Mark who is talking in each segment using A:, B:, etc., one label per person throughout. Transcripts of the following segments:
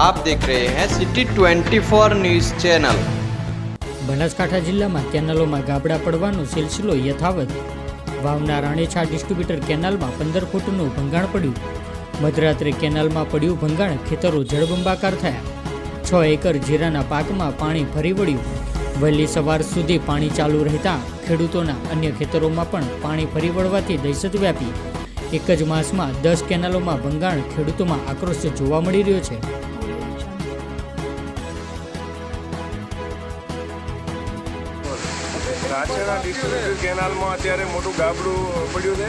A: आप देख रहे हैं सिटी 24 न्यूज़ चैनल।
B: બનાસકાંઠા જિલ્લામાં કેનાલોમાં ગાબડા પડવાનો સિલસિલો યથાવત। વાવના રાણેછા ડિસ્ટ્રીબ્યુટર કેનાલમાં 15 ફૂટનું ભંગાણ પડ્યું। મધરાત્રે કેનાલમાં પડ્યું ભંગાણ, ખેતરો જળબંબાકાર થયા। 6 એકર જીરાના પાકમાં પાણી ફરી વળ્યું। વહેલી સવાર સુધી પાણી ચાલુ રહેતા ખેડૂતોના અન્ય ખેતરોમાં પણ પાણી ફરી વળવાથી દહેશત વ્યાપી। એક જ માસમાં 10 કેનાલોમાં ભંગાણ, ખેડૂતોમાં આક્રોશ જોવા મળી રહ્યો છે।
C: રાછેડા ડિસ્ટ્રીબ્યુટર કેનાલમાં અત્યારે મોટું ગાબડું પડ્યું છે।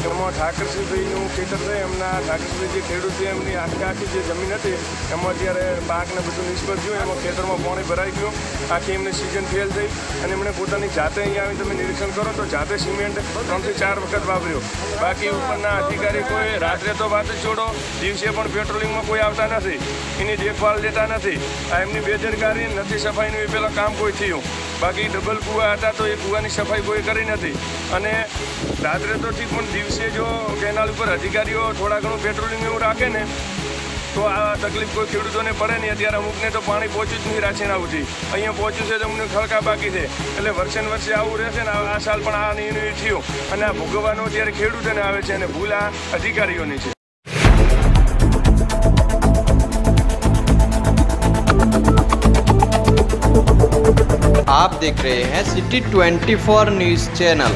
C: એમાં ઠાકરસિંહભાઈનું ખેતર છે। એમના ઠાકરસિંહ જે ખેડૂત છે એમની આખી જે જમીન હતી એમાં અત્યારે પાકને બધું નિષ્ફળ થયું। એમાં ખેતરમાં પાણી ભરાઈ ગયું, આખી એમની સિઝન ફેલ થઈ અને એમણે પોતાની જાતે અહીંયા આવી તમે નિરીક્ષણ કરો તો જાતે સિમેન્ટ 3 થી 4 વખત વાપર્યો। બાકી ઉપરના અધિકારી કોઈ રાત્રે તો વાત જ છોડો, દિવસે પણ પેટ્રોલિંગમાં કોઈ આવતા નથી, એની દેખભાળ લેતા નથી। આ એમની બેદરકારી નથી, સફાઈનું એ પહેલાં કામ કોઈ થયું। બાકી ડબલ કૂવા હતા તો એ કૂવાની સફાઈ કોઈ કરી નથી। અને રાત્રે તો ઠીક, પણ દિવસે જો કેનાલ ઉપર અધિકારીઓ થોડા ઘણું પેટ્રોલિંગ એવું રાખે ને તો આ તકલીફ કોઈ ખેડૂતોને પડે નહીં। અત્યારે અમુકને તો પાણી પહોંચ્યું જ નહીં રાછેડા સુધી, અહીંયા પહોંચ્યું છે તો અમને ખડકા બાકી છે। એટલે વર્ષે ને વર્ષે આવું રહેશે ને। આ સાલ પણ આ નિર્ણય થયો અને આ ભોગવવાનો અત્યારે ખેડૂતોને આવે છે અને ભૂલ આ અધિકારીઓની છે।
A: आप देख रहे हैं सिटी 24 न्यूज़ चैनल।